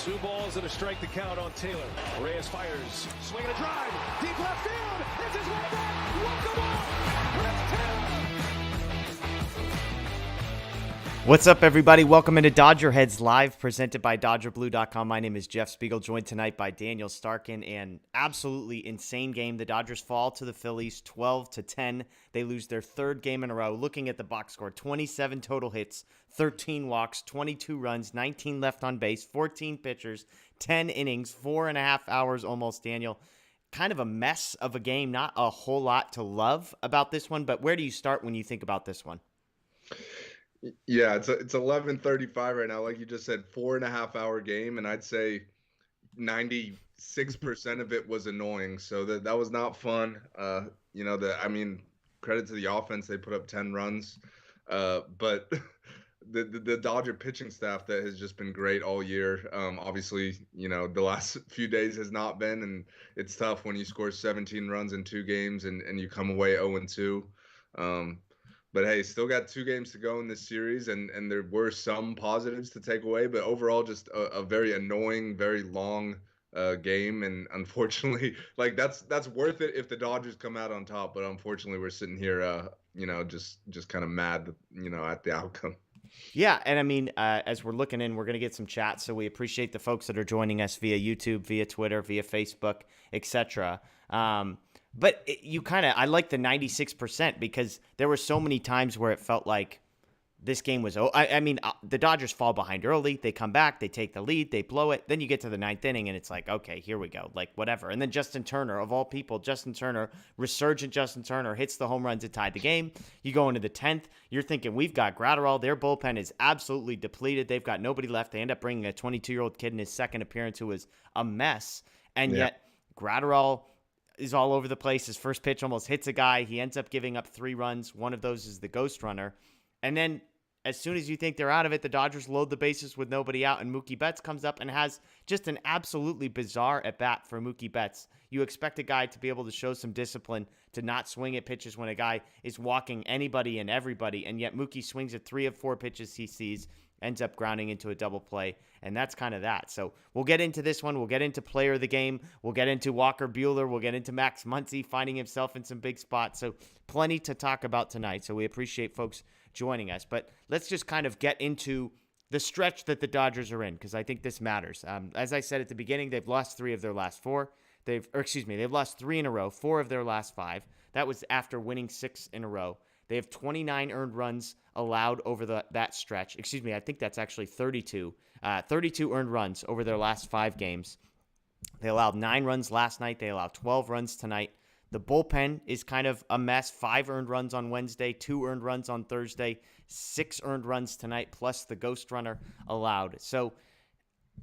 Two balls and a strike to count on Taylor. Reyes fires, swing and a drive, deep left field. It's his way back. Walk him off. Chris Taylor. What's up, everybody? Welcome into DodgerHeads Live, presented by DodgerBlue.com. My name is Jeff Spiegel, joined tonight by Daniel Starkand. And absolutely insane game. The Dodgers fall to the Phillies 12-10. They lose their third game in a row. Looking at the box score, 27 total hits, 13 walks, 22 runs, 19 left on base, 14 pitchers, 10 innings, 4.5 hours almost, Daniel. Kind of a mess of a game. Not a whole lot to love about this one, but where do you start when you think about this one? Yeah, it's 11:35 right now. Like you just said, 4.5 hour game, and I'd say 96% of it was annoying. So that was not fun. Credit to the offense, they put up 10 runs. But the Dodger pitching staff that has just been great all year. Obviously, the last few days has not been, and it's tough when you score 17 runs in 2 games and you come away 0-2. But hey, still got 2 games to go in this series, and there were some positives to take away, but overall just a very annoying, very long game, and unfortunately, like that's worth it if the Dodgers come out on top. But unfortunately, we're sitting here, just kind of mad, at the outcome. Yeah, and I mean, as we're looking in, we're going to get some chat, so we appreciate the folks that are joining us via YouTube, via Twitter, via Facebook, etc. But I like the 96% because there were so many times where it felt like this game was, the Dodgers fall behind early. They come back, they take the lead, they blow it. Then you get to the 9th inning and it's like, okay, here we go, like whatever. And then Justin Turner, of all people, resurgent Justin Turner hits the home run to tie the game. You go into the 10th, you're thinking we've got Gratterall. Their bullpen is absolutely depleted. They've got nobody left. They end up bringing a 22-year-old kid in his second appearance who was a mess. And yet Gratterall is all over the place. His first pitch almost hits a guy. He ends up giving up 3 runs. One of those is the ghost runner. And then as soon as you think they're out of it, the Dodgers load the bases with nobody out, and Mookie Betts comes up and has just an absolutely bizarre at-bat for Mookie Betts. You expect a guy to be able to show some discipline, to not swing at pitches when a guy is walking anybody and everybody, and yet Mookie swings at 3 of 4 pitches he sees, ends up grounding into a double play, and that's kind of that. So we'll get into this one. We'll get into player of the game. We'll get into Walker Buehler. We'll get into Max Muncy finding himself in some big spots. So plenty to talk about tonight. So we appreciate folks joining us. But let's just kind of get into the stretch that the Dodgers are in, because I think this matters. As I said at the beginning, they've lost 3 of their last 4. They've lost 3 in a row, 4 of their last 5. That was after winning 6 in a row. They have 29 earned runs allowed over that stretch. I think that's actually 32. 32 earned runs over their last 5 games. They allowed 9 runs last night. They allowed 12 runs tonight. The bullpen is kind of a mess. 5 earned runs on Wednesday, 2 earned runs on Thursday, 6 earned runs tonight, plus the ghost runner allowed. So,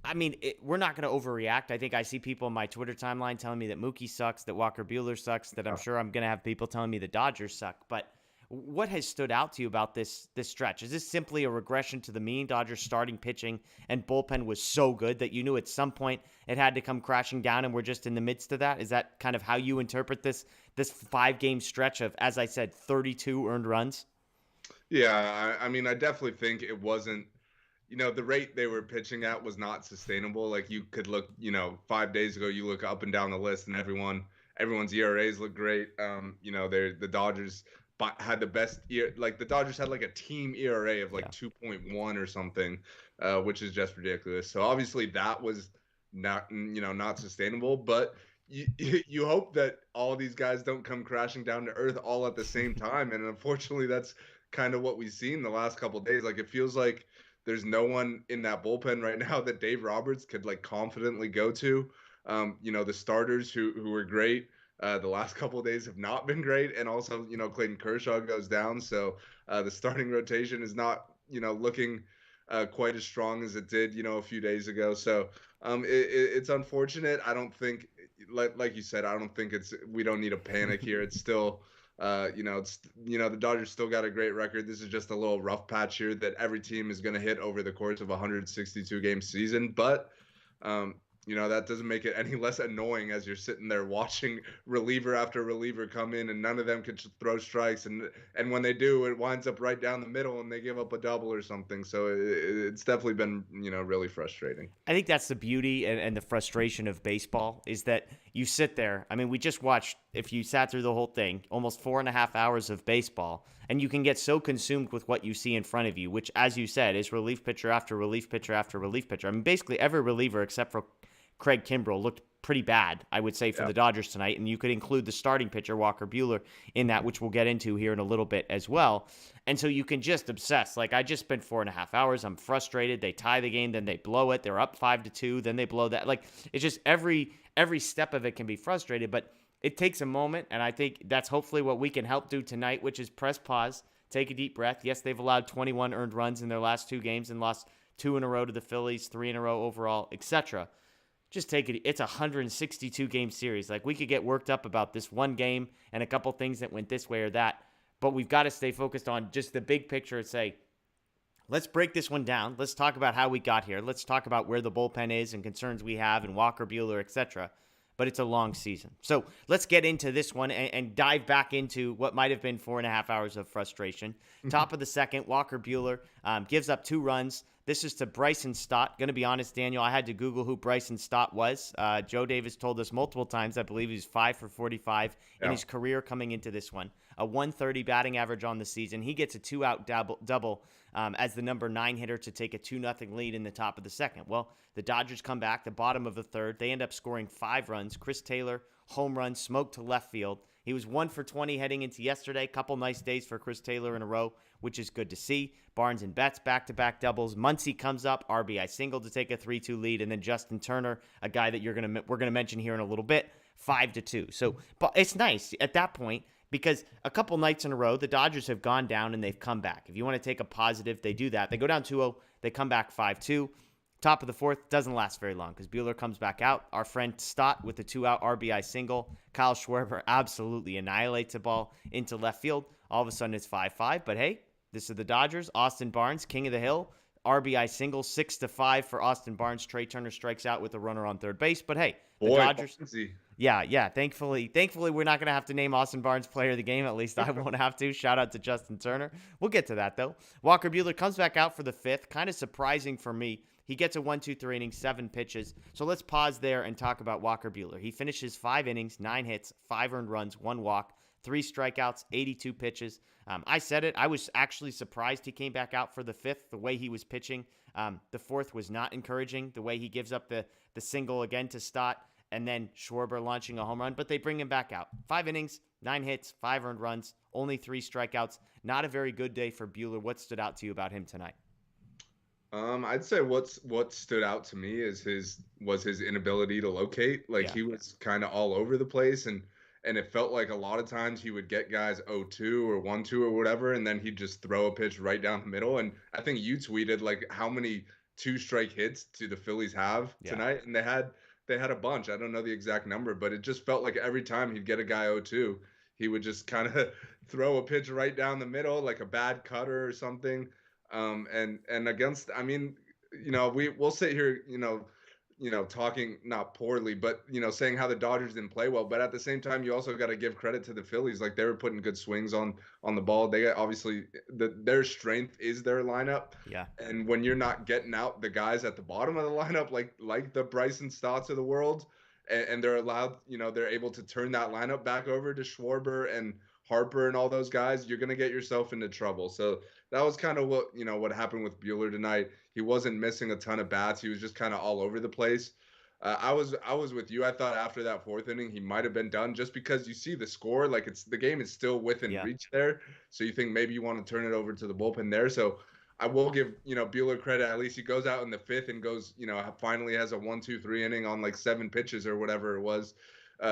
I mean, we're not going to overreact. I think I see people in my Twitter timeline telling me that Mookie sucks, that Walker Buehler sucks, that I'm sure I'm going to have people telling me the Dodgers suck. But what has stood out to you about this stretch? Is this simply a regression to the mean? Dodgers starting pitching and bullpen was so good that you knew at some point it had to come crashing down, and we're just in the midst of that? Is that kind of how you interpret this 5-game stretch of, as I said, 32 earned runs? Yeah, I mean, I definitely think it wasn't, the rate they were pitching at was not sustainable. Like you could look, 5 days ago, you look up and down the list and everyone's ERAs look great. The Dodgers had the best year. Like the Dodgers had like a team ERA of 2.1 or something, which is just ridiculous. So obviously that was not sustainable, but you hope that all these guys don't come crashing down to earth all at the same time. And unfortunately, that's kind of what we've seen the last couple of days. Like it feels like there's no one in that bullpen right now that Dave Roberts could confidently go to. The starters who were great the last couple of days have not been great. And also, Clayton Kershaw goes down. So the starting rotation is not, looking quite as strong as it did, a few days ago. So it's unfortunate. I don't think, like you said, I don't think we don't need a panic here. It's still, the Dodgers still got a great record. This is just a little rough patch here that every team is going to hit over the course of a 162 game season. But that doesn't make it any less annoying as you're sitting there watching reliever after reliever come in, and none of them can throw strikes, and when they do, it winds up right down the middle, and they give up a double or something. So it's definitely been really frustrating. I think that's the beauty and the frustration of baseball is that you sit there. I mean, we just watched, if you sat through the whole thing, almost 4.5 hours of baseball, and you can get so consumed with what you see in front of you, which, as you said, is relief pitcher after relief pitcher after relief pitcher. I mean, basically every reliever except for Craig Kimbrel looked pretty bad, I would say, for the Dodgers tonight. And you could include the starting pitcher, Walker Buehler, in that, which we'll get into here in a little bit as well. And so you can just obsess. Like, I just spent 4.5 hours. I'm frustrated. They tie the game, then they blow it. They're up 5-2, then they blow that. Like, it's just every step of it can be frustrated. But it takes a moment, and I think that's hopefully what we can help do tonight, which is press pause, take a deep breath. Yes, they've allowed 21 earned runs in their last 2 games and lost 2 in a row to the Phillies, 3 in a row overall, etc. Just take it. It's a 162 game series. Like, we could get worked up about this one game and a couple things that went this way or that, but we've got to stay focused on just the big picture and say, let's break this one down. Let's talk about how we got here. Let's talk about where the bullpen is and concerns we have and Walker Buehler, etc. But it's a long season. So let's get into this one and dive back into what might have been 4.5 hours of frustration. Top of the second, Walker Buehler gives up 2 runs. This is to Bryson Stott. Going to be honest, Daniel, I had to Google who Bryson Stott was. Joe Davis told us multiple times. I believe he's 5 for 45 in his career coming into this one. A 130 batting average on the season. He gets a 2-out double as the number 9 hitter to take a 2-0 lead in the top of the second. Well, the Dodgers come back, the bottom of the third. They end up scoring 5 runs. Chris Taylor, home run, smoked to left field. He was 1 for 20 heading into yesterday. Couple nice days for Chris Taylor in a row, which is good to see. Barnes and Betts back-to-back doubles. Muncy comes up, RBI single to take a 3-2 lead, and then Justin Turner, a guy that we're gonna mention here in a little bit, 5-2. So, but it's nice at that point because a couple nights in a row, the Dodgers have gone down and they've come back. If you want to take a positive, they do that. They go down 2-0, they come back 5-2. Top of the fourth doesn't last very long because Buehler comes back out. Our friend Stott with the 2-out RBI single. Kyle Schwarber absolutely annihilates the ball into left field. All of a sudden it's 5-5. But hey, this is the Dodgers. Austin Barnes, king of the hill. RBI single, 6-5 for Austin Barnes. Trey Turner strikes out with a runner on third base. But hey, the Dodgers. Muncy. Yeah. Thankfully, we're not going to have to name Austin Barnes player of the game. At least I won't have to. Shout out to Justin Turner. We'll get to that, though. Walker Buehler comes back out for the 5th. Kind of surprising for me. He gets a 1-2-3 inning, 7 pitches. So let's pause there and talk about Walker Buehler. He finishes 5 innings, 9 hits, 5 earned runs, 1 walk, 3 strikeouts, 82 pitches. I said it. I was actually surprised he came back out for the 5th, the way he was pitching. The 4th was not encouraging, the way he gives up the single again to Stott, and then Schwarber launching a home run. But they bring him back out. 5 innings, 9 hits, 5 earned runs, only 3 strikeouts. Not a very good day for Buehler. What stood out to you about him tonight? I'd say what stood out to me is his inability to locate. Like, he was kind of all over the place, and it felt like a lot of times he would get guys 0-2 or 1-2 or whatever, and then he'd just throw a pitch right down the middle. And I think you tweeted like how many 2-strike hits do the Phillies have tonight, and they had a bunch. I don't know the exact number, but it just felt like every time he'd get a guy 0-2, he would just kind of throw a pitch right down the middle, like a bad cutter or something. And against, I mean, we'll sit here, talking not poorly, but saying how the Dodgers didn't play well. But at the same time, you also got to give credit to the Phillies. Like, they were putting good swings on the ball. They obviously their strength is their lineup. Yeah. And when you're not getting out the guys at the bottom of the lineup, like the Bryson Stotts of the world, and they're allowed, they're able to turn that lineup back over to Schwarber and Harper and all those guys, you're going to get yourself into trouble. So that was kind of what happened with Buehler tonight. He wasn't missing a ton of bats. He was just kind of all over the place. I was with you. I thought after that 4th inning, he might have been done just because you see the score, like the game is still within reach there. So you think maybe you want to turn it over to the bullpen there. So I will give, Buehler credit. At least he goes out in the 5th and goes, finally has a 1-2-3 inning on like 7 pitches or whatever it was.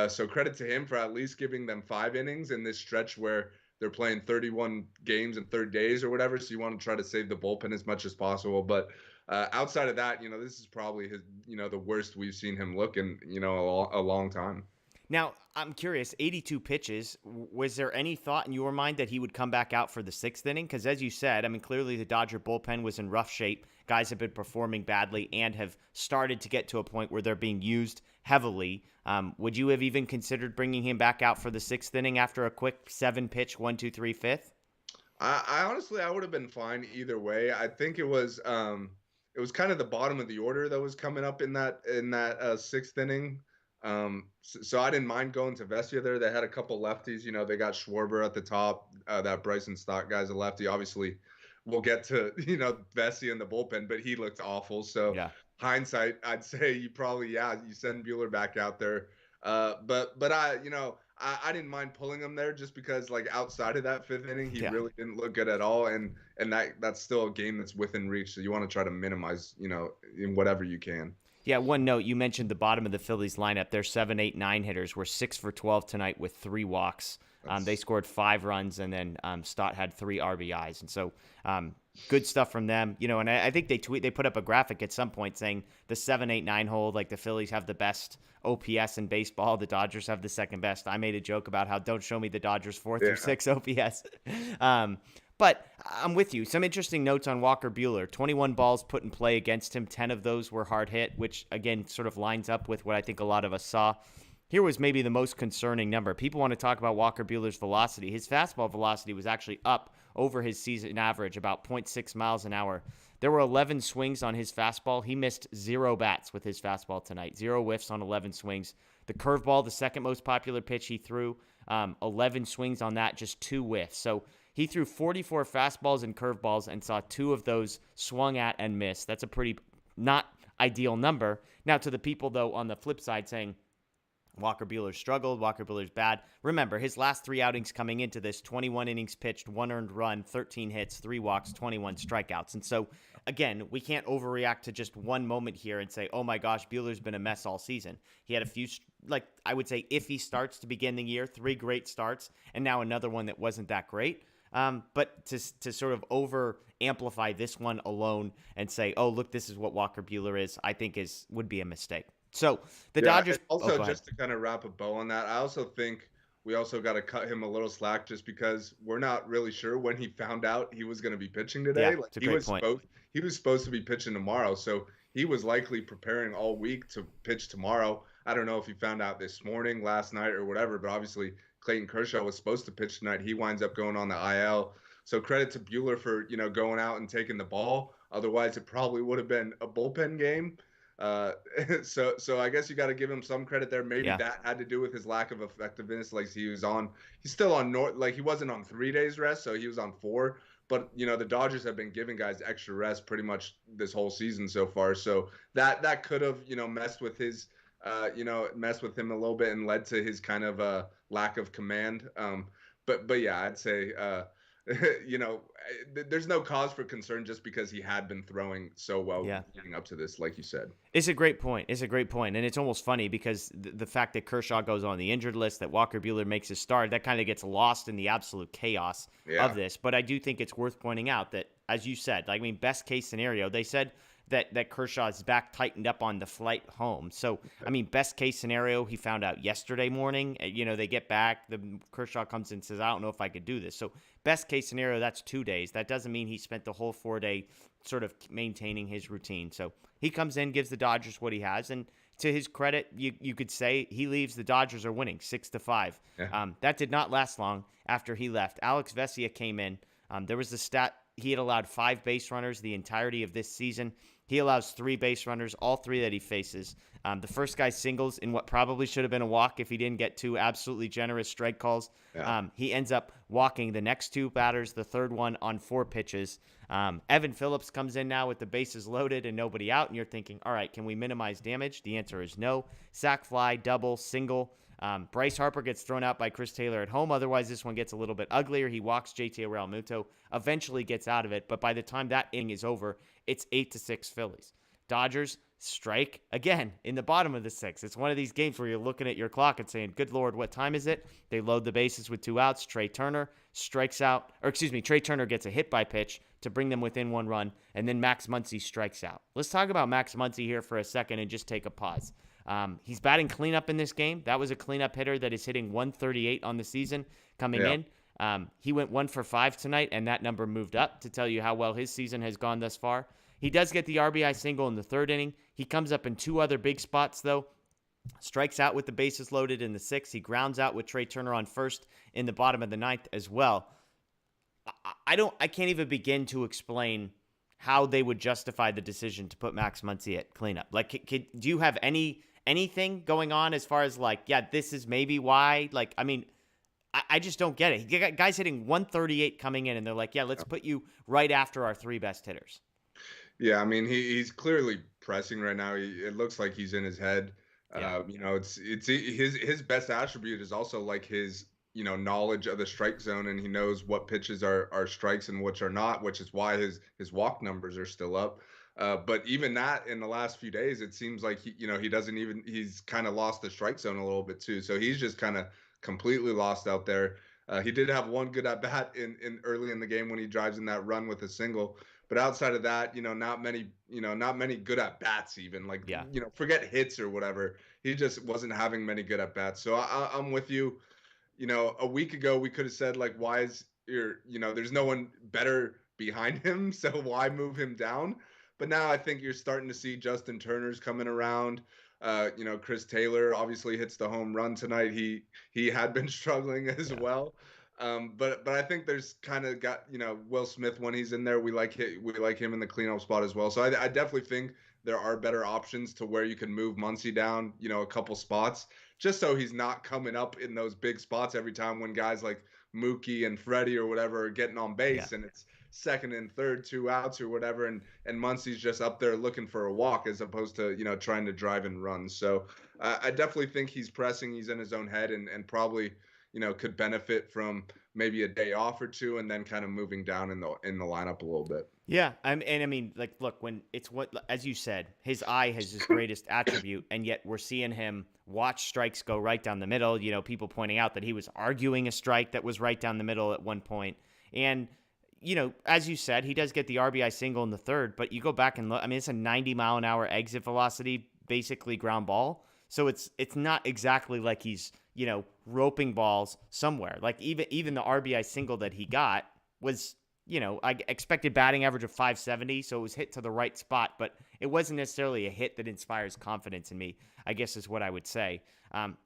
So credit to him for at least giving them 5 innings in this stretch where they're playing 31 games in 30 days or whatever. So you want to try to save the bullpen as much as possible. But outside of that, this is probably his, the worst we've seen him look in, a long time. Now, I'm curious, 82 pitches, was there any thought in your mind that he would come back out for the 6th inning? Because as you said, I mean, clearly the Dodger bullpen was in rough shape guys have been performing badly and have started to get to a point where they're being used heavily. Would you have even considered bringing him back out for the 6th inning after a quick 7-pitch 1-2-3 fifth? I honestly, I would have been fine either way. I think it was kind of the bottom of the order that was coming up in that 6th inning. So I didn't mind going to Vesia there. They had a couple lefties. You know, they got Schwarber at the top. That Bryson Stott guy's a lefty. Obviously, we'll get to Vesia in the bullpen, but he looked awful. So Yeah. hindsight, I'd say you probably you send Buehler back out there. But I didn't mind pulling him there just because, like, outside of that 5th inning, he really didn't look good at all, and that's still a game that's within reach. So you want to try to minimize, in whatever you can. Yeah, one note, you mentioned the bottom of the Phillies lineup. Their 7, 8, 9 hitters were 6 for 12 tonight with 3 walks. They scored 5 runs, and then Stott had 3 RBIs. And so good stuff from them. And I think they put up a graphic at some point saying the 7, 8, 9 hole, like the Phillies have the best OPS in baseball. The Dodgers have the second best. I made a joke about how don't show me the Dodgers 4th or 6th OPS. But I'm with you. Some interesting notes on Walker Buehler. 21 balls put in play against him. 10 of those were hard hit, which, again, sort of lines up with what I think a lot of us saw. Here was maybe the most concerning number. People want to talk about Walker Buehler's velocity. His fastball velocity was actually up over his season average, about 0.6 miles an hour. There were 11 swings on his fastball. He missed 0 bats with his fastball tonight. 0 whiffs on 11 swings. The curveball, the second most popular pitch he threw, 11 swings on that, just 2 whiffs. So he threw 44 fastballs and curveballs and saw 2 of those swung at and missed. That's a pretty not ideal number. Now, to the people, though, on the flip side saying Walker Buehler struggled, Walker Buehler's bad. Remember, his last 3 outings coming into this, 21 innings pitched, 1 earned run, 13 hits, 3 walks, 21 strikeouts. And so, again, we can't overreact to just one moment here and say, oh my gosh, Buehler's been a mess all season. He had a few, I would say, iffy starts to begin the year, 3 great starts, and now another one that wasn't that great. But to sort of over amplify this one alone and say, oh, look, this is what Walker Buehler is, I think would be a mistake. So the Dodgers also, just to kind of wrap a bow on that, I also think we also got to cut him a little slack just because we're not really sure when he found out he was going to be pitching today. Yeah, it's a great point. He was supposed to be pitching tomorrow, so he was likely preparing all week to pitch tomorrow. I don't know if he found out this morning, last night, or whatever, but obviously Clayton Kershaw was supposed to pitch tonight. He winds up going on the IL. So credit to Buehler for, going out and taking the ball. Otherwise, it probably would have been a bullpen game. So I guess you got to give him some credit there. Maybe that had to do with his lack of effectiveness. Like he's still on he wasn't on 3 days rest, so he was on 4. But the Dodgers have been giving guys extra rest pretty much this whole season so far. So that could have messed with his messed with him a little bit and led to his kind of lack of command. But yeah, I'd say there's no cause for concern just because he had been throwing so well leading up to this, like you said. It's a great point. And it's almost funny because the fact that Kershaw goes on the injured list, that Walker Buehler makes his start, that kind of gets lost in the absolute chaos of this. But I do think it's worth pointing out that, as you said, best case scenario, they said that Kershaw's back tightened up on the flight home. So, best case scenario, he found out yesterday morning. They get back. Kershaw comes in and says, I don't know if I could do this. So, best case scenario, that's 2 days. That doesn't mean he spent the whole 4-day sort of maintaining his routine. So, he comes in, gives the Dodgers what he has. And to his credit, you could say he leaves, the Dodgers are winning 6-5. Yeah. That did not last long after he left. Alex Vesia came in. There was the stat, he had allowed 5 base runners the entirety of this season. He allows 3 base runners, all 3 that he faces. The first guy singles in what probably should have been a walk if he didn't get 2 absolutely generous strike calls. Yeah. He ends up walking the next 2 batters, the third one on 4 pitches. Evan Phillips comes in now with the bases loaded and nobody out, and you're thinking, all right, can we minimize damage? The answer is no. Sac fly, double, single. Bryce Harper gets thrown out by Chris Taylor at home. Otherwise, this one gets a little bit uglier. He walks JT Realmuto, eventually gets out of it. But by the time that inning is over, it's 8-6 Phillies. Dodgers strike again in the bottom of the 6th. It's one of these games where you're looking at your clock and saying, good Lord, what time is it? They load the bases with 2 outs. Trey Turner gets a hit by pitch to bring them within 1 run. And then Max Muncy strikes out. Let's talk about Max Muncy here for a second and just take a pause. He's batting cleanup in this game. That was a cleanup hitter that is hitting 138 on the season coming in. He went 1 for 5 tonight, and that number moved up to tell you how well his season has gone thus far. He does get the RBI single in the third inning. He comes up in 2 other big spots, though. Strikes out with the bases loaded in the 6th. He grounds out with Trey Turner on first in the bottom of the 9th as well. I can't even begin to explain how they would justify the decision to put Max Muncy at cleanup. Like, do you have anything going on as far as like, yeah, this is maybe why? Like, I mean, I just don't get it. You got guys hitting 138 coming in, and they're like, yeah, let's put you right after our 3 best hitters. Yeah, I mean, he's clearly pressing right now. It looks like he's in his head. Yeah. It's his best attribute is also like his knowledge of the strike zone, and he knows what pitches are strikes and which are not, which is why his walk numbers are still up. But even that, in the last few days, it seems like he's kind of lost the strike zone a little bit too. So he's just kind of completely lost out there. He did have one good at bat in early in the game when he drives in that run with a single. But outside of that, not many good at bats even. Like, Yeah. Forget hits or whatever. He just wasn't having many good at bats. So I'm with you. A week ago we could have said, like, why is there's no one better behind him, so why move him down? But now I think you're starting to see Justin Turner's coming around. Chris Taylor obviously hits the home run tonight. He had been struggling as well. But I think there's kind of got, Will Smith when he's in there. We like him in the cleanup spot as well. So I definitely think there are better options to where you can move Muncy down, a couple spots, just so he's not coming up in those big spots every time when guys like Mookie and Freddie or whatever are getting on base and it's second and third, 2 outs or whatever, and Muncy's just up there looking for a walk as opposed to trying to drive and run. So I definitely think he's pressing. He's in his own head and probably could benefit from maybe a day off or 2 and then kind of moving down in the lineup a little bit. Yeah, I mean, like, look, when it's as you said, his eye has his greatest attribute, and yet we're seeing him watch strikes go right down the middle. People pointing out that he was arguing a strike that was right down the middle at one point. And, as you said, he does get the RBI single in the 3rd, but you go back and look, I mean, it's a 90-mile-an-hour exit velocity, basically ground ball. So it's not exactly like he's, roping balls somewhere. Like even the RBI single that he got was, I expected batting average of 570, so it was hit to the right spot, but it wasn't necessarily a hit that inspires confidence in me, I guess is what I would say.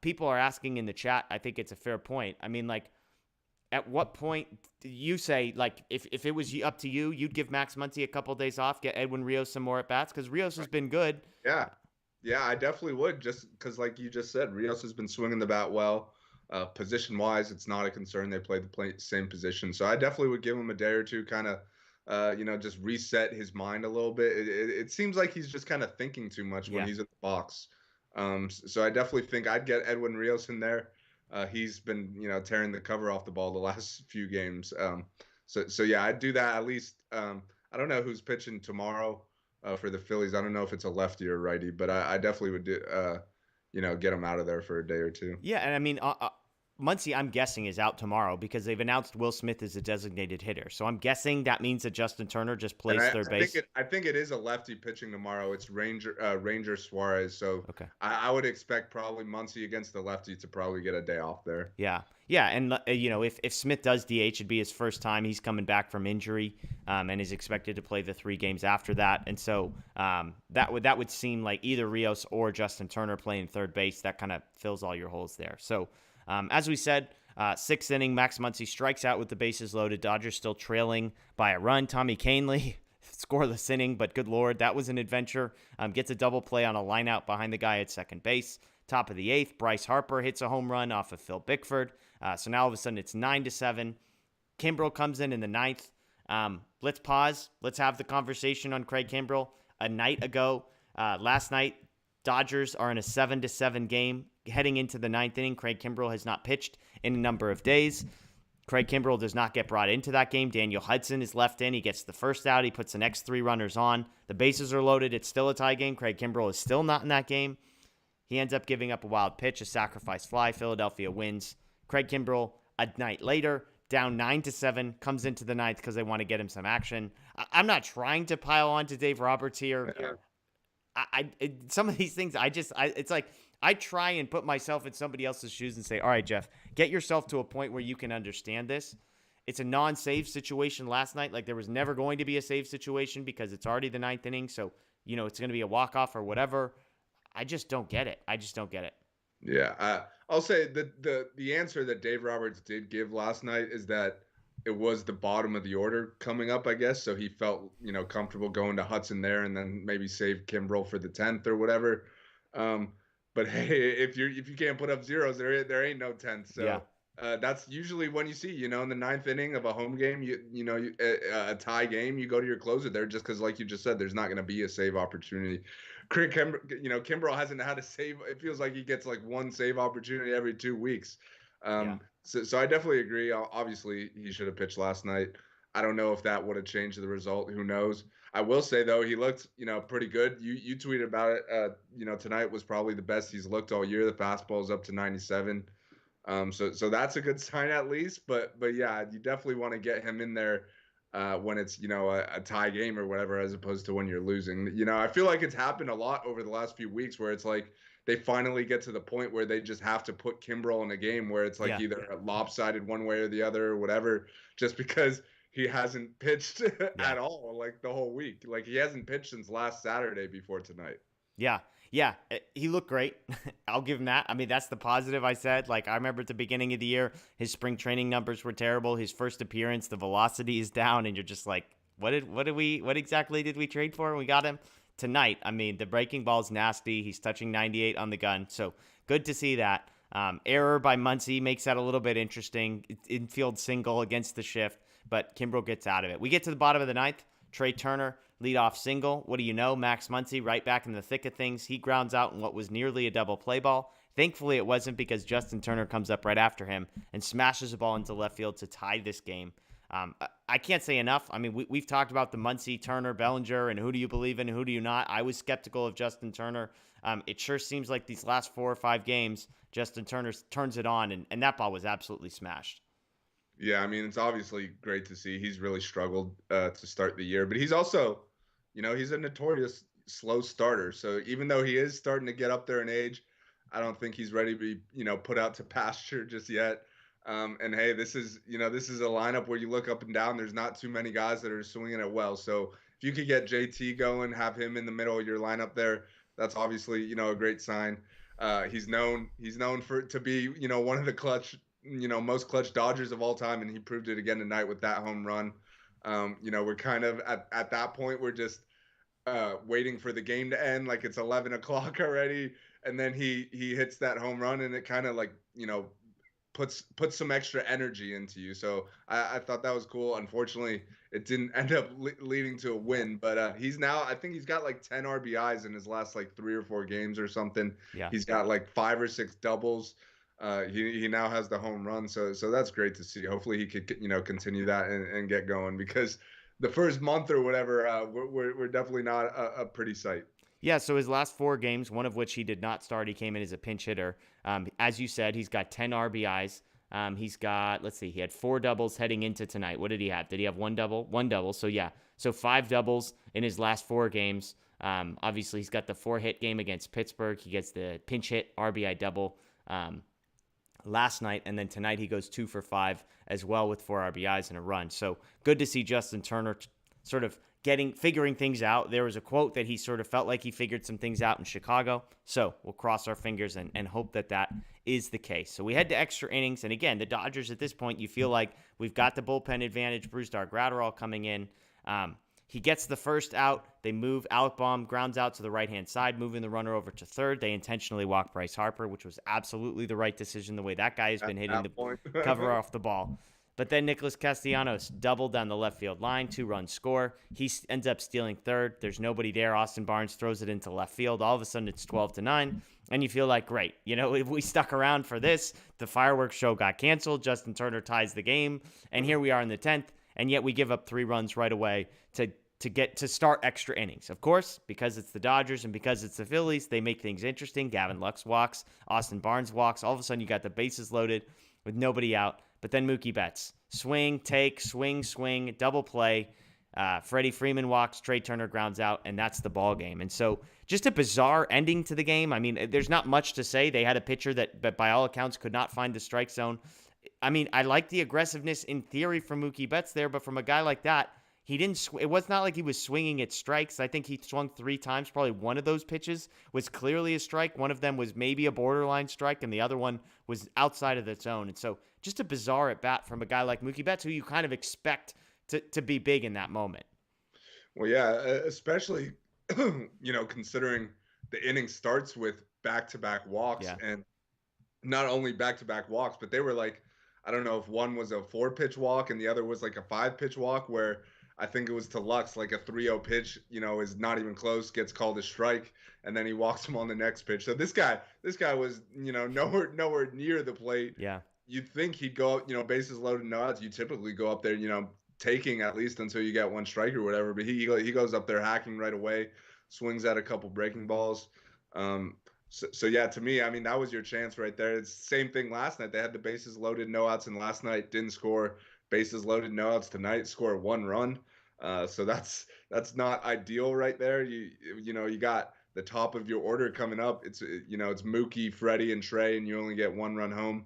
People are asking in the chat, I think it's a fair point. I mean, like, at what point do you say, like, if it was up to you, you'd give Max Muncy a couple days off, get Edwin Rios some more at-bats? Because Rios has been good. Yeah, I definitely would, just because, like you just said, Rios has been swinging the bat well. Position-wise, it's not a concern. They play the same position. So I definitely would give him a day or 2, kind of, just reset his mind a little bit. It seems like he's just kind of thinking too much when he's in the box. So I definitely think I'd get Edwin Rios in there. He's been, tearing the cover off the ball the last few games. So yeah, I'd do that at least. I don't know who's pitching tomorrow for the Phillies. I don't know if it's a lefty or righty, but I definitely would do, get him out of there for a day or 2. Yeah, and I mean, Muncy, I'm guessing, is out tomorrow because they've announced Will Smith as a designated hitter. So I'm guessing that means that Justin Turner just plays third base. I think it is a lefty pitching tomorrow. It's Ranger Suarez. So okay. I would expect probably Muncy against the lefty to probably get a day off there. Yeah. And if Smith does DH, it'd be his first time. He's coming back from injury, and is expected to play the 3 games after that. And so that would seem like either Rios or Justin Turner playing third base. That kind of fills all your holes there. So. As we said, 6th inning, Max Muncy strikes out with the bases loaded. Dodgers still trailing by a run. Tommy Kahnle, scoreless inning, but good Lord, that was an adventure. Gets a double play on a line out behind the guy at second base. Top of the 8th, Bryce Harper hits a home run off of Phil Bickford. So now all of a sudden it's 9-7. Kimbrel comes in the 9th. Let's pause. Let's have the conversation on Craig Kimbrel. A night ago, last night, Dodgers are in a 7-7 game. Heading into the 9th inning, Craig Kimbrel has not pitched in a number of days. Craig Kimbrel does not get brought into that game. Daniel Hudson is left in. He gets the first out. He puts the next 3 runners on. The bases are loaded. It's still a tie game. Craig Kimbrel is still not in that game. He ends up giving up a wild pitch, a sacrifice fly. Philadelphia wins. Craig Kimbrel, a night later, down 9-7, comes into the 9th because they want to get him some action. I'm not trying to pile on to Dave Roberts here. Some of these things, it's like, I try and put myself in somebody else's shoes and say, all right, Jeff, get yourself to a point where you can understand this. it's a non-save situation last night. Like there was never going to be a save situation because it's already the ninth inning. So, it's going to be a walk-off or whatever. I just don't get it. Yeah, I'll say that the answer that Dave Roberts did give last night is that it was the bottom of the order coming up, I guess. So he felt, comfortable going to Hudson there and then maybe save Kimbrel for the 10th or whatever. But hey, if you can't put up zeros, there ain't no 10th. So Yeah. that's usually when you see, in the ninth inning of a home game, a tie game, you go to your closer there just because, like you just said, there's not going to be a save opportunity. Kimbrel hasn't had a save. It feels like he gets like one save opportunity every 2 weeks. So I definitely agree. Obviously, he should have pitched last night. I don't know if that would have changed the result. Who knows? I will say though, he looked, pretty good. You tweeted about it. Tonight was probably the best he's looked all year. The fastball is up to 97. So that's a good sign at least. But yeah, you definitely want to get him in there when it's a tie game or whatever, as opposed to when you're losing. I feel like it's happened a lot over the last few weeks where it's like they finally get to the point where they just have to put Kimbrel in a game where it's like either lopsided one way or the other or whatever, just because he hasn't pitched at all like the whole week. Like he hasn't pitched since last Saturday before tonight. Yeah, he looked great. I'll give him that. I mean, that's the positive I said. Like, I remember at the beginning of the year, his spring training numbers were terrible. His first appearance, the velocity is down, and you're just like, what exactly did we trade for? We got him tonight. I mean, the breaking ball's nasty. He's touching 98 on the gun, so good to see that. Error by Muncy makes that a little bit interesting. Infield single against the shift, but Kimbrel gets out of it. We get to the bottom of the ninth. Trey Turner, leadoff single. What do you know? Max Muncy right back in the thick of things. He grounds out in what was nearly a double play ball. Thankfully, it wasn't because Justin Turner comes up right after him and smashes the ball into left field to tie this game. I can't say enough. I mean, we've talked about the Muncy, Turner, Bellinger, and who do you believe in and who do you not. I was skeptical of Justin Turner. It sure seems like these last 4 or 5 games, Justin Turner turns it on, and that ball was absolutely smashed. Yeah, I mean, it's obviously great to see. He's really struggled to start the year, but he's also, he's a notorious slow starter. So even though he is starting to get up there in age, I don't think he's ready to be, put out to pasture just yet. And hey, this is a lineup where you look up and down. There's not too many guys that are swinging it well. So if you could get JT going, have him in the middle of your lineup there, that's obviously, a great sign. He's known to be, one of the clutch, most clutch Dodgers of all time, and he proved it again tonight with that home run. We're kind of at that point, we're just waiting for the game to end, like it's 11 o'clock already, and then he hits that home run, and it kind of like puts some extra energy into you. So I thought that was cool. Unfortunately, it didn't end up leading to a win, but I think he's got like 10 RBIs in his last like 3 or 4 games or something. Yeah. He's got like 5 or 6 doubles. He now has the home run, so that's great to see. Hopefully he could continue that and get going, because the first month or whatever, we're definitely not a pretty sight. Yeah, so his last 4 games, one of which he did not start, he came in as a pinch hitter. As you said, he's got 10 RBIs. He's got, he had 4 doubles heading into tonight. What did he have? Did he have 1 double? 1 double. So yeah, so 5 doubles in his last 4 games. Obviously, he's got the 4-hit game against Pittsburgh. He gets the pinch hit RBI double last night, and then tonight he goes 2 for 5 as well with 4 RBIs and a run. So good to see Justin Turner sort of figuring things out. There was a quote that he sort of felt like he figured some things out in Chicago. So we'll cross our fingers and hope that is the case. So we head to extra innings, and again, the Dodgers at this point, you feel like we've got the bullpen advantage. Bruce Gratterall coming in. He gets the first out. They move. Alec Baum grounds out to the right-hand side, moving the runner over to third. They intentionally walk Bryce Harper, which was absolutely the right decision, the way that guy has been hitting the cover off the ball. But then Nicholas Castellanos doubled down the left field line, 2-run score. He ends up stealing third. There's nobody there. Austin Barnes throws it into left field. All of a sudden, it's 12-9, and you feel like, great. If we stuck around for this, the fireworks show got canceled. Justin Turner ties the game, and here we are in the 10th, and yet we give up 3 runs right away to start extra innings. Of course, because it's the Dodgers and because it's the Phillies, they make things interesting. Gavin Lux walks. Austin Barnes walks. All of a sudden, you got the bases loaded with nobody out. But then Mookie Betts. Swing, take, swing, double play. Freddie Freeman walks. Trey Turner grounds out, and that's the ball game. And so just a bizarre ending to the game. I mean, there's not much to say. They had a pitcher that by all accounts, could not find the strike zone. I mean, I like the aggressiveness in theory from Mookie Betts there, but from a guy like that, he didn't. It was not like he was swinging at strikes. I think he swung 3 times. Probably one of those pitches was clearly a strike. One of them was maybe a borderline strike, and the other one was outside of the zone. And so, just a bizarre at bat from a guy like Mookie Betts, who you kind of expect to be big in that moment. Well, yeah, especially considering the inning starts with back-to-back walks, Yeah. and not only back-to-back walks, but they were like, I don't know if one was a 4-pitch walk and the other was like a 5-pitch walk, where I think it was to Lux, like a 3-0 pitch, is not even close, gets called a strike, and then he walks him on the next pitch. So this guy was, nowhere near the plate. Yeah. You'd think he'd go up, bases loaded, no outs. You typically go up there, taking at least until you get one strike or whatever. But he goes up there hacking right away, swings at a couple breaking balls. So yeah, to me, I mean, that was your chance right there. It's the same thing last night. They had the bases loaded, no outs, and last night didn't score. Bases loaded, no outs tonight, score 1 run. So that's not ideal right there. You got the top of your order coming up. It's Mookie, Freddie, and Trey, and you only get 1 run home.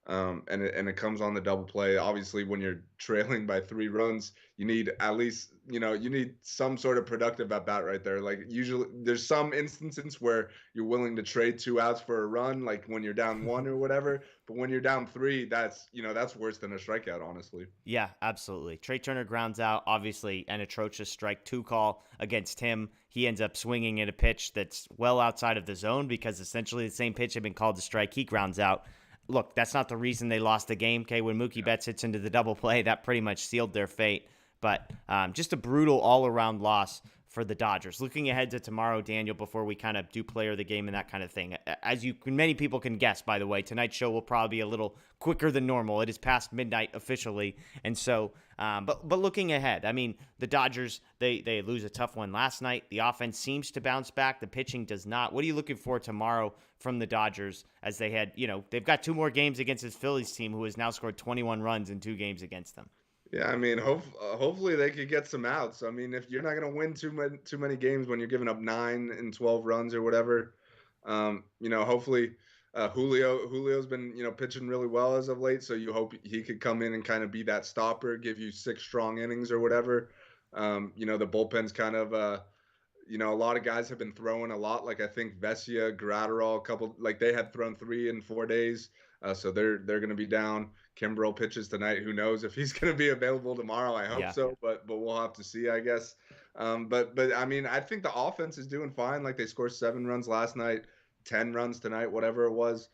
And it comes on the double play. Obviously, when you're trailing by 3 runs, you need at least, you need some sort of productive at bat right there. Like usually there's some instances where you're willing to trade 2 outs for a run, like when you're down 1 or whatever. But when you're down 3, that's worse than a strikeout, honestly. Yeah, absolutely. Trey Turner grounds out, obviously an atrocious strike 2 call against him. He ends up swinging at a pitch that's well outside of the zone because essentially the same pitch had been called a strike. He grounds out. Look, that's not the reason they lost the game. Okay, when Mookie Betts hits into the double play, that pretty much sealed their fate. But just a brutal all-around loss for the Dodgers. Looking ahead to tomorrow, Daniel, before we kind of do player of the game and that kind of thing. As many people can guess, by the way, tonight's show will probably be a little quicker than normal. It is past midnight officially. And so, but looking ahead, I mean, the Dodgers, they lose a tough one last night. The offense seems to bounce back. The pitching does not. What are you looking for tomorrow from the Dodgers as they had, they've got 2 more games against this Phillies team who has now scored 21 runs in 2 games against them? Yeah, I mean, hopefully they could get some outs. I mean, if you're not going to win too many games when you're giving up 9 and 12 runs or whatever, hopefully Julio's been pitching really well as of late. So you hope he could come in and kind of be that stopper, give you 6 strong innings or whatever. The bullpen's kind of a lot of guys have been throwing a lot. Like I think Vesia, Gratterall, a couple, like they had thrown 3 in 4 days. So they're going to be down. Kimbrel pitches tonight. Who knows if he's going to be available tomorrow? I hope so, but we'll have to see, I guess. But I mean, I think the offense is doing fine. Like they scored 7 runs last night, 10 runs tonight, whatever it was.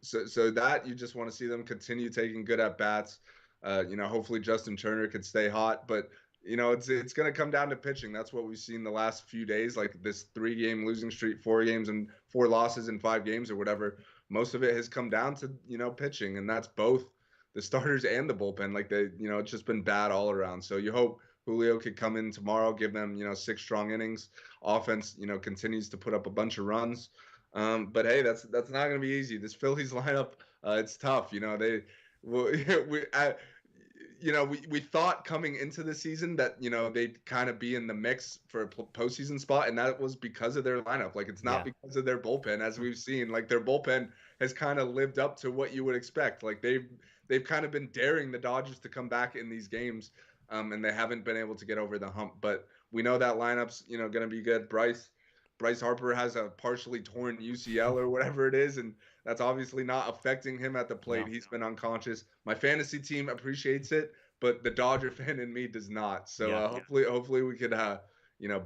So that you just want to see them continue taking good at bats. Hopefully Justin Turner could stay hot, but it's going to come down to pitching. That's what we've seen the last few days, like this 3-game losing streak, 4 games and 4 losses in 5 games or whatever. Most of it has come down to, pitching, and that's both the starters and the bullpen. Like it's just been bad all around. So you hope Julio could come in tomorrow, give them, 6 strong innings. Offense, continues to put up a bunch of runs. But hey, that's not going to be easy. This Phillies lineup, it's tough. We thought coming into the season that they'd kind of be in the mix for a postseason spot, and that was because of their lineup. Like it's not because of their bullpen, as we've seen. Like their bullpen has kind of lived up to what you would expect. Like they've kind of been daring the Dodgers to come back in these games, and they haven't been able to get over the hump. But we know that lineup's going to be good. Bryce Harper has a partially torn UCL or whatever it is, and that's obviously not affecting him at the plate. No. He's been unconscious. My fantasy team appreciates it, but the Dodger fan in me does not. So hopefully we could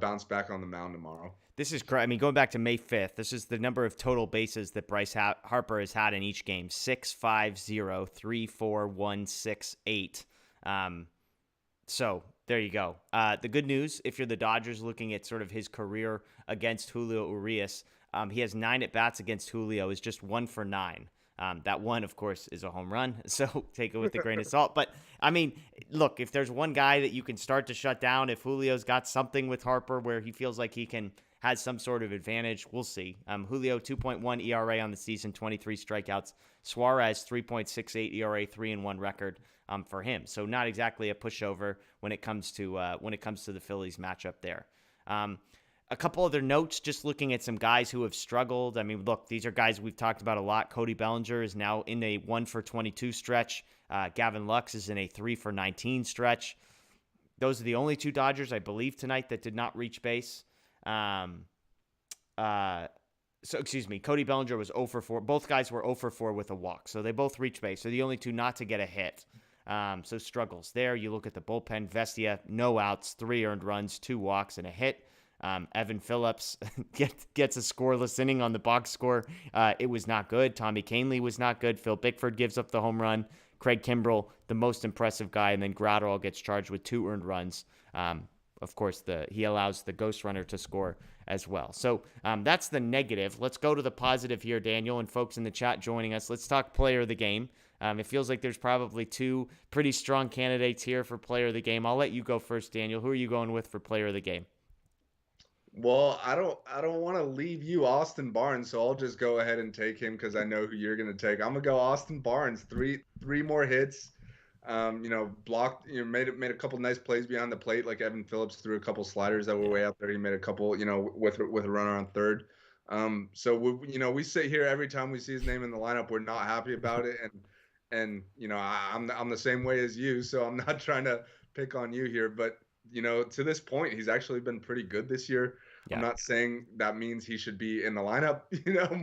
bounce back on the mound tomorrow. This is great. I mean, going back to May 5th, this is the number of total bases that Bryce Harper has had in each game: 6, 5, 0, 3, 4, 1, 6, 8. So there you go. The good news, if you're the Dodgers looking at sort of his career against Julio Urias, he has 9 at-bats against Julio, is just 1 for 9. That one, of course, is a home run, so take it with a grain of salt. But, I mean, look, if there's one guy that you can start to shut down, if Julio's got something with Harper where he feels like he has some sort of advantage, we'll see. Julio, 2.1 ERA on the season, 23 strikeouts. Suarez, 3.68 ERA, 3-1 record for him. So not exactly a pushover when it comes to the Phillies matchup there. A couple other notes, just looking at some guys who have struggled. I mean, look, these are guys we've talked about a lot. Cody Bellinger is now in a 1-for-22 stretch. Gavin Lux is in a 3-for-19 stretch. Those are the only two Dodgers, I believe, tonight that did not reach base. Cody Bellinger was 0-for-4. Both guys were 0-for-4 with a walk, so they both reached base. So the only two not to get a hit. So struggles there. You look at the bullpen. Vestia, no outs, 3 earned runs, 2 walks, and a hit. Evan Phillips gets a scoreless inning on the box score. It was not good. Tommy Kahnle was not good. Phil Bickford gives up the home run. Craig Kimbrel, the most impressive guy, and then Graterol gets charged with 2 earned runs. Of course, he allows the ghost runner to score as well. So that's the negative. Let's go to the positive here, Daniel, and folks in the chat joining us. Let's talk player of the game. It feels like there's probably 2 pretty strong candidates here for player of the game. I'll let you go first, Daniel. Who are you going with for player of the game? Well, I don't want to leave you Austin Barnes, so I'll just go ahead and take him because I know who you're going to take. I'm going to go Austin Barnes. Three more hits. Blocked, made a couple nice plays behind the plate. Like Evan Phillips threw a couple sliders that were way out there. He made a couple, with a runner on third. So we sit here every time we see his name in the lineup. We're not happy about it, and I'm the same way as you. So I'm not trying to pick on you here, but to this point, he's actually been pretty good this year. Yeah. I'm not saying that means he should be in the lineup,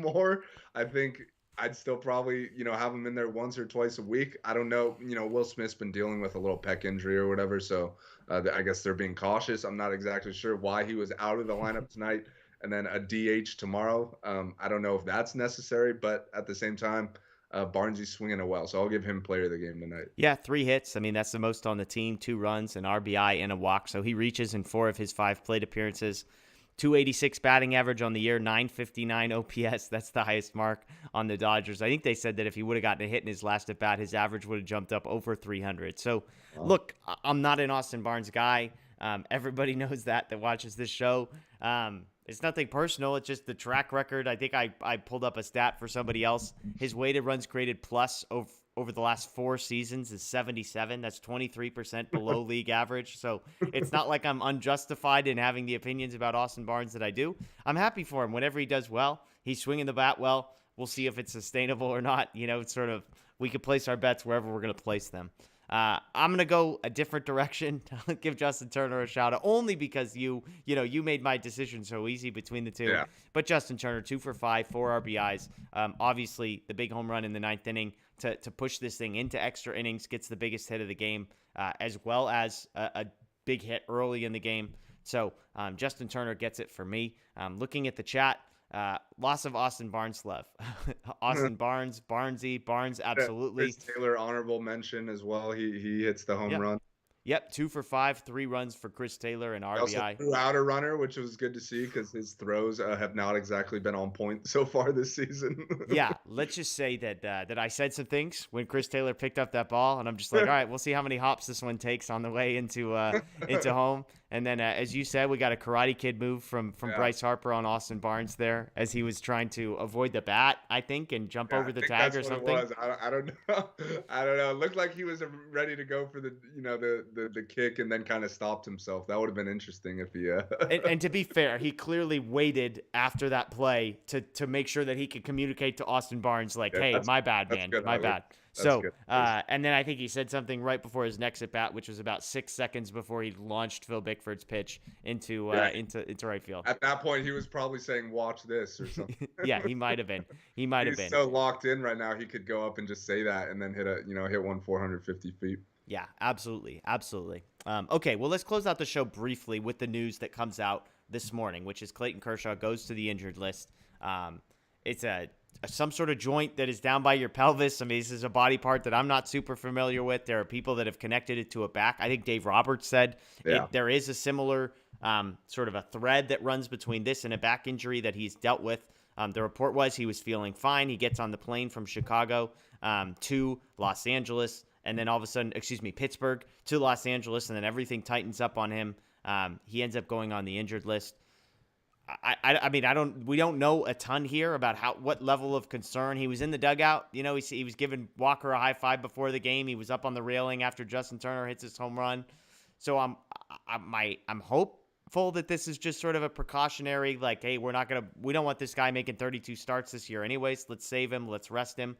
more. I think I'd still probably, have him in there once or twice a week. I don't know. Will Smith's been dealing with a little pec injury or whatever, so I guess they're being cautious. I'm not exactly sure why he was out of the lineup tonight and then a DH tomorrow. I don't know if that's necessary, but at the same time, Barnesy's swinging it well, so I'll give him player of the game tonight. Yeah, 3 hits. I mean, that's the most on the team. 2 runs, an RBI, and a walk. So he reaches in 4 of his 5 plate appearances. 286 batting average on the year, 959 OPS. That's the highest mark on the Dodgers. I think they said that if he would have gotten a hit in his last at bat, his average would have jumped up over 300. So, Look, I'm not an Austin Barnes guy. Everybody knows that watches this show. It's nothing personal. It's just the track record. I think I pulled up a stat for somebody else. His weighted runs created plus over the last 4 seasons is 77. That's 23% below league average. So it's not like I'm unjustified in having the opinions about Austin Barnes that I do. I'm happy for him. Whenever he does well, he's swinging the bat well. We'll see if it's sustainable or not. It's sort of, we could place our bets wherever we're going to place them. I'm going to go a different direction. I'll give Justin Turner a shout out only because you made my decision so easy between the two. Yeah. But Justin Turner, 2 for 5, 4 RBIs. Obviously, the big home run in the 9th inning to push this thing into extra innings, gets the biggest hit of the game, as well as a big hit early in the game. So Justin Turner gets it for me. Looking at the chat, loss of Austin Barnes love. Austin Barnes, Barnesy, Barnes, absolutely. Chris Taylor, honorable mention as well. He hits the home run. Yep, 2 for 5, 3 runs for Chris Taylor and RBI. He also threw out a runner, which was good to see because his throws have not exactly been on point so far this season. Yeah, let's just say that I said some things when Chris Taylor picked up that ball, and I'm just like, all right, we'll see how many hops this one takes on the way into home. And then, as you said, we got a Karate Kid move from Bryce Harper on Austin Barnes there as he was trying to avoid the bat, I think, and jump over the tag or something. It was. I don't know. I don't know. It looked like he was ready to go for the kick and then kind of stopped himself. That would have been interesting if he. And to be fair, he clearly waited after that play to make sure that he could communicate to Austin Barnes like, "Hey, my bad, man, my bad." So, and then I think he said something right before his next at bat, which was about 6 seconds before he launched Phil Bickford's pitch into right field. At that point, he was probably saying, "Watch this" or something. Yeah, he might have been. He's so locked in right now, he could go up and just say that and then hit one 450 feet. Yeah, absolutely. Okay, well, let's close out the show briefly with the news that comes out this morning, which is Clayton Kershaw goes to the injured list. It's some sort of joint that is down by your pelvis. I mean, this is a body part that I'm not super familiar with. There are people that have connected it to a back. I think Dave Roberts said there is a similar sort of a thread that runs between this and a back injury that he's dealt with. The report was he was feeling fine. He gets on the plane from Chicago to Los Angeles, and then all of a sudden, Pittsburgh to Los Angeles, and then everything tightens up on him. He ends up going on the injured list. I mean, we don't know a ton here about what level of concern. He was in the dugout. He was giving Walker a high five before the game. He was up on the railing after Justin Turner hits his home run. So I'm full that this is just sort of a precautionary, like, hey, we don't want this guy making 32 starts this year anyways. Let's save him. Let's rest him.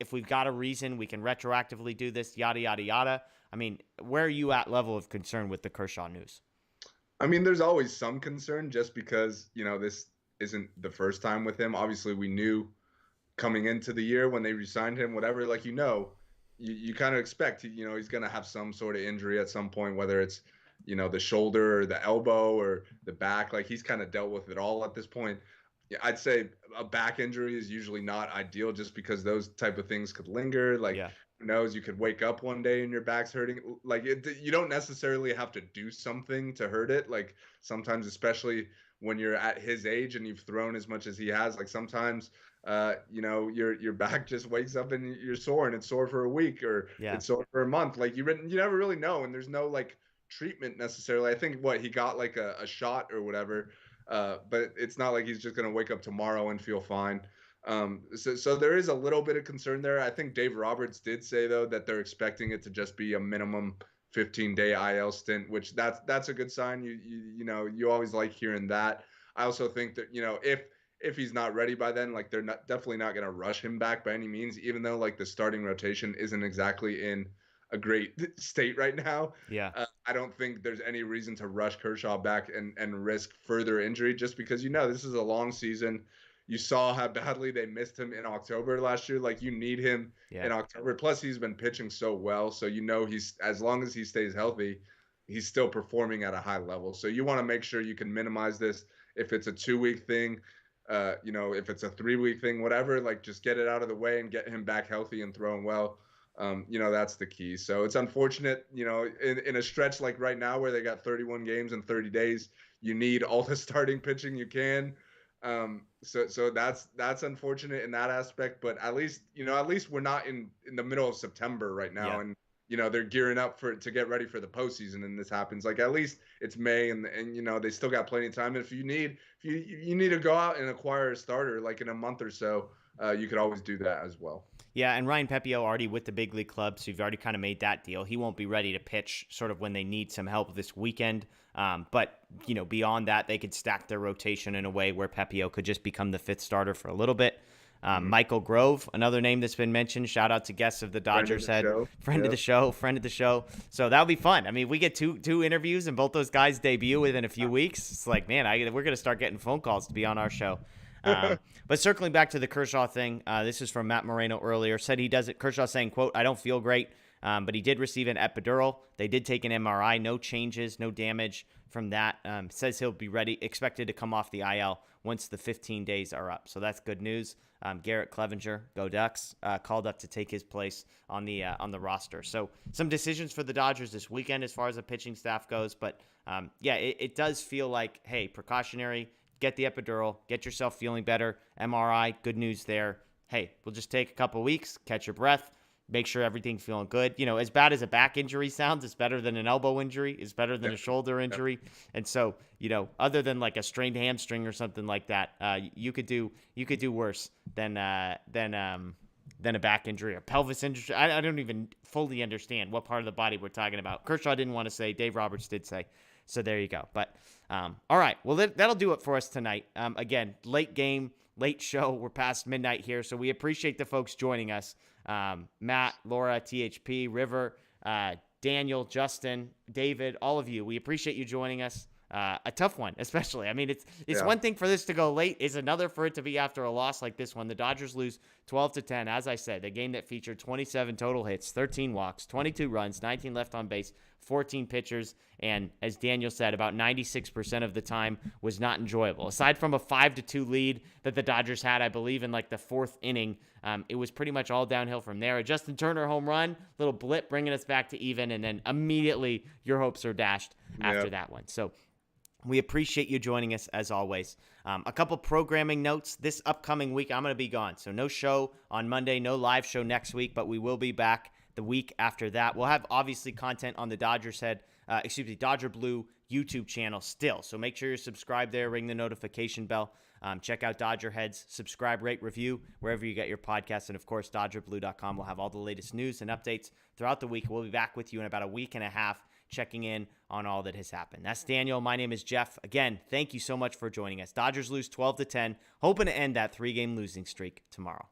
If we've got a reason, we can retroactively do this, yada, yada, yada. I mean, where are you at level of concern with the Kershaw news? I mean, there's always some concern just because, this isn't the first time with him. Obviously, we knew coming into the year when they re-signed him, whatever, like, you kind of expect, he's going to have some sort of injury at some point, whether it's, the shoulder or the elbow or the back. Like, he's kind of dealt with it all at this point. Yeah, I'd say a back injury is usually not ideal just because those type of things could linger. Like, Yeah. who knows, you could wake up one day and your back's hurting. Like, you don't necessarily have to do something to hurt it. Like, sometimes, especially when you're at his age and you've thrown as much as he has, like, sometimes your back just wakes up and you're sore, and it's sore for a week, or it's sore for a month. Like, you never really know, and there's no like treatment necessarily. I think he got like a shot or whatever, but it's not like he's just gonna wake up tomorrow and feel fine. So there is a little bit of concern there. I think Dave Roberts did say though that they're expecting it to just be a minimum 15-day IL stint, which that's a good sign. You always like hearing that. I also think that if he's not ready by then, like, they're definitely not going to rush him back by any means, even though like the starting rotation isn't exactly in a great state right now. Yeah. I don't think there's any reason to rush Kershaw back and risk further injury just because, this is a long season. You saw how badly they missed him in October last year. Like, you need him in October. Plus, he's been pitching so well. So, he's, as long as he stays healthy, he's still performing at a high level. So you want to make sure you can minimize this. If it's a 2-week thing, if it's a 3-week thing, whatever, like, just get it out of the way and get him back healthy and throwing well. That's the key. So it's unfortunate, in a stretch like right now where they got 31 games in 30 days, you need all the starting pitching you can. So that's unfortunate in that aspect, but at least we're not in the middle of September right now. And they're gearing up to get ready for the postseason, and this happens. Like, at least it's May, and they still got plenty of time. And if you need to go out and acquire a starter like in a month or so, you could always do that as well. Yeah, and Ryan Pepiot already with the big league club, so you've already kind of made that deal. He won't be ready to pitch sort of when they need some help this weekend. But, beyond that, they could stack their rotation in a way where Pepiot could just become the fifth starter for a little bit. Michael Grove, another name that's been mentioned. Shout out to guests of the Dodgers Head. Friend of the show. So that'll be fun. I mean, we get two interviews and both those guys debut within a few weeks. It's like, man, we're going to start getting phone calls to be on our show. But circling back to the Kershaw thing, this is from Matt Moreno earlier. Said he does it. Kershaw saying, quote, "I don't feel great, but he did receive an epidural. They did take an MRI. No changes, no damage from that. Says he'll be ready, expected to come off the IL once the 15 days are up. So that's good news. Garrett Clevenger, go Ducks, called up to take his place on the roster. So some decisions for the Dodgers this weekend as far as the pitching staff goes. But it does feel like, hey, precautionary. Get the epidural, get yourself feeling better. MRI, good news there. Hey, we'll just take a couple weeks, catch your breath, make sure everything's feeling good. As bad as a back injury sounds, it's better than an elbow injury. It's better than a shoulder injury. And so, other than like a strained hamstring or something like that, you could do worse than a back injury or pelvis injury. I don't even fully understand what part of the body we're talking about. Kershaw didn't want to say. Dave Roberts did say. So there you go. But all right. Well, that'll do it for us tonight. Again, late game, late show. We're past midnight here. So we appreciate the folks joining us. Matt, Laura, THP, River, Daniel, Justin, David, all of you. We appreciate you joining us. A tough one, especially. I mean, it's one thing for this to go late. It's another for it to be after a loss like this one. The Dodgers lose 12-10. As I said, the game that featured 27 total hits, 13 walks, 22 runs, 19 left on base, 14 pitchers, and as Daniel said, about 96% of the time was not enjoyable. Aside from a 5-2 lead that the Dodgers had, I believe, in like the fourth inning, it was pretty much all downhill from there. A Justin Turner home run, little blip bringing us back to even, and then immediately your hopes are dashed after that one. So we appreciate you joining us as always. A couple programming notes. This upcoming week, I'm going to be gone. So no show on Monday, no live show next week, but we will be back the week after that. We'll have obviously content on the Dodger Blue YouTube channel still. So make sure you're subscribed there, ring the notification bell. Check out DodgerHeads, subscribe, rate, review, wherever you get your podcasts. And of course, DodgerBlue.com will have all the latest news and updates throughout the week. We'll be back with you in about a week and a half checking in on all that has happened. That's Daniel. My name is Jeff. Again, thank you so much for joining us. Dodgers lose 12-10, hoping to end that 3-game losing streak tomorrow.